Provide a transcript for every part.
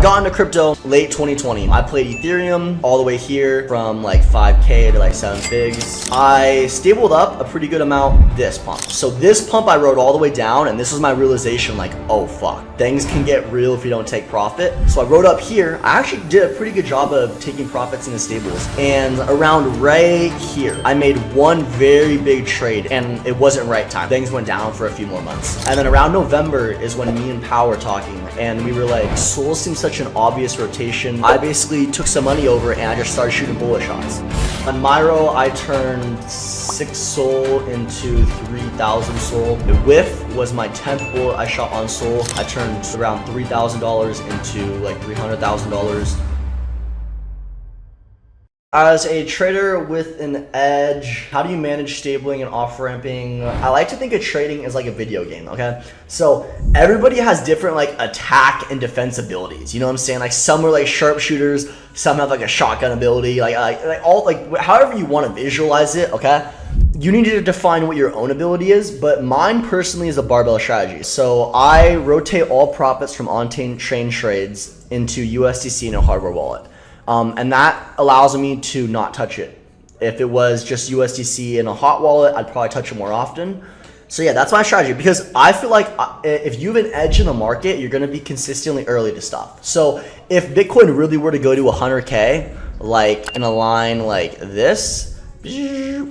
got into crypto late 2020. I played Ethereum all the way here from like 5K to like 7 figs. I stabled up a pretty good amount this pump. So this pump I rode all the way down, and this was my realization, like, oh fuck, things can get real if you don't take profit. So I rode up here. I actually did a pretty good job of taking profits in the stables. And around right here, I made one very big trade, and it wasn't right time. Things went down for a few more months. And then around November is when me and Pow were talking, and we were like, Sol seems such an obvious rotation. I basically took some money over and I just started shooting bullet shots. On Myro, I turned 6 Sol into 3,000 Sol. The whiff was my 10th bullet I shot on Sol. I turned around $3,000 into like $300,000. As a trader with an edge, how do you manage stabling and off-ramping? I like to think of trading as like a video game, okay? So everybody has different like attack and defense abilities, you know what I'm saying? Like some are like sharpshooters, some have like a shotgun ability, like however you want to visualize it, okay? You need to define what your own ability is, but mine personally is a barbell strategy. So I rotate all profits from on-chain trades into USDC in a hardware wallet. And that allows me to not touch it. If it was just USDC in a hot wallet, I'd probably touch it more often. So yeah, that's my strategy, because I feel like if you have an edge in the market, you're going to be consistently early to stuff. So if Bitcoin really were to go to 100K, like in a line like this, there's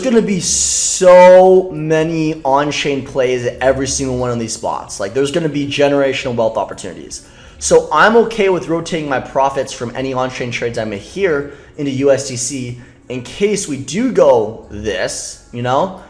going to be so many on-chain plays at every single one of these spots. Like there's going to be generational wealth opportunities. So I'm okay with rotating my profits from any on-chain trades I make here into USDC in case we do go this, you know,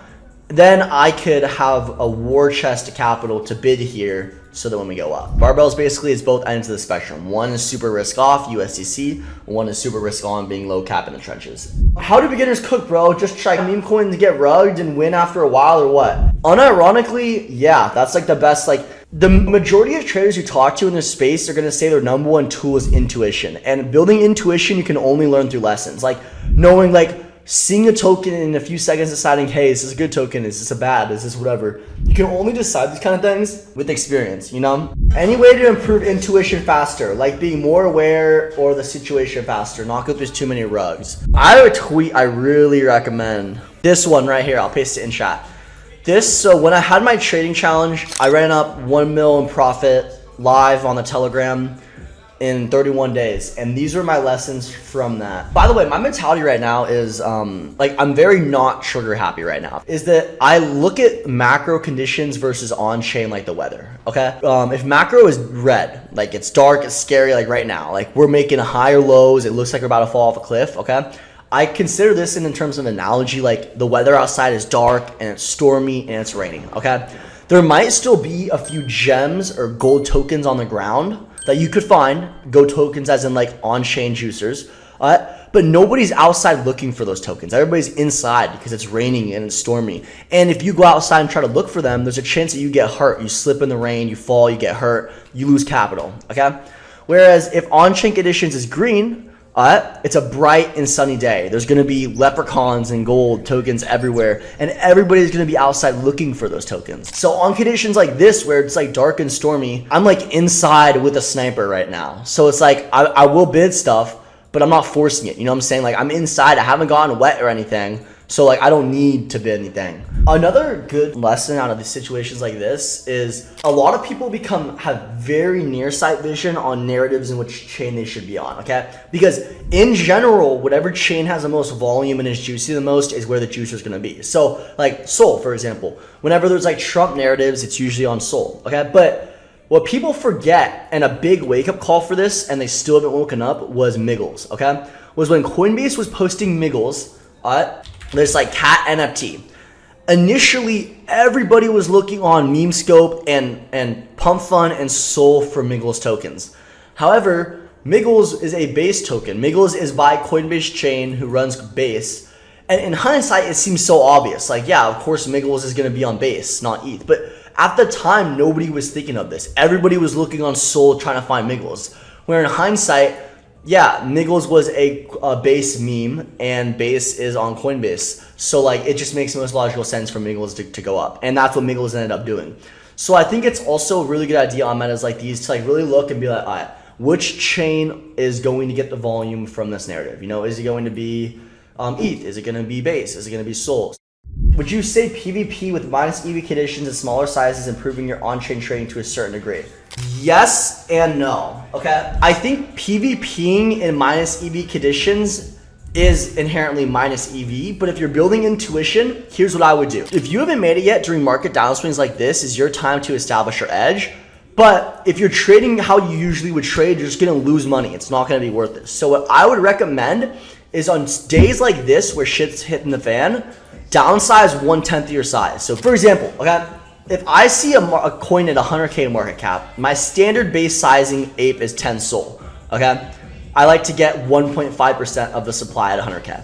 then I could have a war chest capital to bid here so that when we go up. Barbells basically is both ends of the spectrum. One is super risk off, USDC. One is super risk on, being low cap in the trenches. How do beginners cook, bro? Just try Memecoins to get rugged and win after a while, or what? Unironically, yeah, that's like the best. Like the majority of traders you talk to in this space are going to say their number one tool is intuition. And building intuition, you can only learn through lessons. Like knowing, like seeing a token in a few seconds, deciding, hey, is this a good token? Is this a bad? Is this whatever? You can only decide these kind of things with experience, you know? Any way to improve intuition faster, like being more aware or the situation faster, not go through too many rugs. I have a tweet I really recommend. This one right here, I'll paste it in chat. So when I had my trading challenge, I ran up 1 mil in profit live on the Telegram in 31 days, and these were my lessons from that. By the way, my mentality right now is like I'm very not trigger happy right now, is that I look at macro conditions versus on-chain like the weather, okay? If macro is red, like it's dark, it's scary, like right now, like we're making higher lows, it looks like we're about to fall off a cliff, okay? I consider this in terms of analogy, like the weather outside is dark and it's stormy and it's raining, okay? There might still be a few gems or gold tokens on the ground that you could find, gold tokens as in like on-chain juicers, but nobody's outside looking for those tokens. Everybody's inside because it's raining and it's stormy. And if you go outside and try to look for them, there's a chance that you get hurt. You slip in the rain, you fall, you get hurt, you lose capital, okay? Whereas if on-chain conditions is green, it's a bright and sunny day. There's going to be leprechauns and gold tokens everywhere, and everybody's going to be outside looking for those tokens. So on conditions like this, where it's like dark and stormy, I'm like inside with a sniper right now. So it's like I will bid stuff, but I'm not forcing it. You know what I'm saying? Like I'm inside. I haven't gotten wet or anything. So like I don't need to bid anything. Another good lesson out of these situations like this is a lot of people have very near sight vision on narratives in which chain they should be on, okay? Because in general, whatever chain has the most volume and is juicy the most is where the juicer is gonna be. So like Sol, for example, whenever there's like Trump narratives, it's usually on Sol, okay? But what people forget, and a big wake up call for this, and they still haven't woken up, was Miggles, okay? Was when Coinbase was posting Miggles, this like cat NFT. Initially, everybody was looking on Memescope and Pump Fund and Sol for Miggles tokens. However, Miggles is a Base token. Miggles is by Coinbase Chain, who runs Base. And in hindsight, it seems so obvious. Like, yeah, of course Miggles is going to be on Base, not ETH. But at the time, nobody was thinking of this. Everybody was looking on Sol trying to find Miggles. Where in hindsight, yeah, Miggles was a Base meme, and Base is on Coinbase. So like, it just makes the most logical sense for Miggles to go up. And that's what Miggles ended up doing. So I think it's also a really good idea on metas like these to like really look and be like, all right, which chain is going to get the volume from this narrative? You know, is it going to be ETH? Is it going to be Base? Is it going to be Sol? Would you say PvP with minus EV conditions and smaller sizes improving your on-chain trading to a certain degree? Yes and no, okay? I think PvPing in minus EV conditions is inherently minus EV, but if you're building intuition, here's what I would do. If you haven't made it yet during market downswings like this, is your time to establish your edge. But if you're trading how you usually would trade, you're just gonna lose money. It's not gonna be worth it. So what I would recommend is on days like this where shit's hitting the fan, downsize 1/10 of your size. So for example, okay, if I see a coin at 100K market cap, my standard base sizing ape is 10 Sol, okay? I like to get 1.5% of the supply at 100K.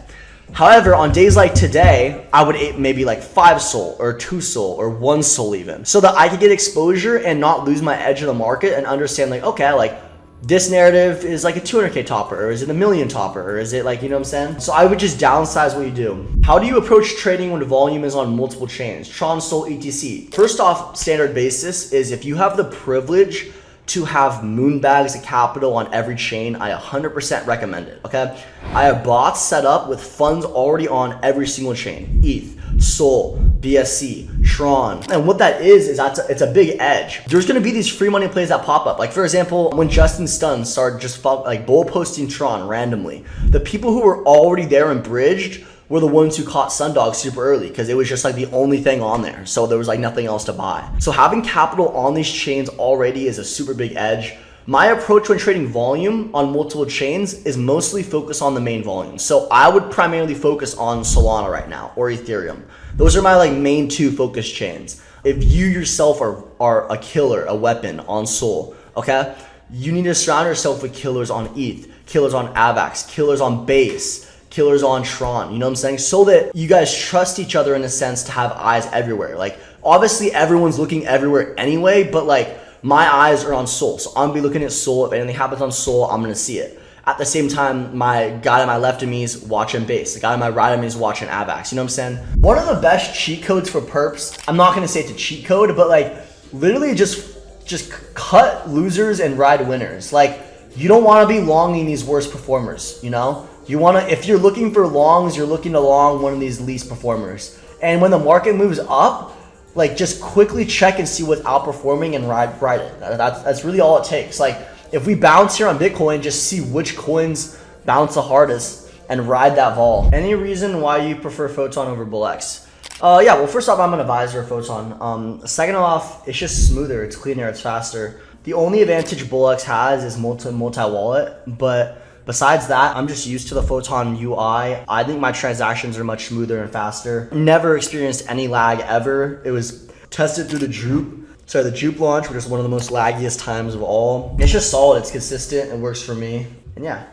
However, on days like today, I would ape maybe like 5 Sol or 2 Sol or 1 Sol even, so that I could get exposure and not lose my edge of the market and understand like, okay, like this narrative is like a 200K topper, or is it a million topper, or is it like, you know what I'm saying? So I would just downsize what you do. How do you approach trading when volume is on multiple chains? Tron, Sol, etc. First off, standard basis is if you have the privilege to have moon bags of capital on every chain, I 100% recommend it, okay? I have bots set up with funds already on every single chain. ETH, Sol, BSC, Tron. And what that is it's a big edge. There's gonna be these free money plays that pop up. Like for example, when Justin Stun started just like bull posting Tron randomly, the people who were already there and bridged were the ones who caught Sundog super early because it was just like the only thing on there. So there was like nothing else to buy. So having capital on these chains already is a super big edge. My approach when trading volume on multiple chains is mostly focused on the main volume. So I would primarily focus on Solana right now or Ethereum. Those are my like main 2 focus chains. If you yourself are a killer, a weapon on Sol, okay? You need to surround yourself with killers on ETH, killers on AVAX, killers on Base, killers on Tron, you know what I'm saying? So that you guys trust each other in a sense to have eyes everywhere. Like obviously everyone's looking everywhere anyway, but like my eyes are on Sol. So I'm gonna be looking at Sol. If anything happens on Sol, I'm gonna see it. At the same time, my guy to my left of me is watching Base. The guy to my right of me is watching AVAX. You know what I'm saying? One of the best cheat codes for perps, I'm not gonna say it's a cheat code, but like literally just cut losers and ride winners. Like you don't wanna be longing these worst performers, you know? You want to, if you're looking for longs, you're looking to long one of these least performers. And when the market moves up, like just quickly check and see what's outperforming and ride it. That's really all it takes. Like if we bounce here on Bitcoin, just see which coins bounce the hardest and ride that vol. Any reason why you prefer Photon over BullX? Yeah, well, first off, I'm an advisor of Photon. Second off, it's just smoother, it's cleaner, it's faster. The only advantage BullX has is multi-wallet, but besides that, I'm just used to the Photon UI. I think my transactions are much smoother and faster. Never experienced any lag ever. It was tested through the Jupe launch, which is one of the most laggiest times of all. It's just solid, it's consistent, it works for me, and yeah.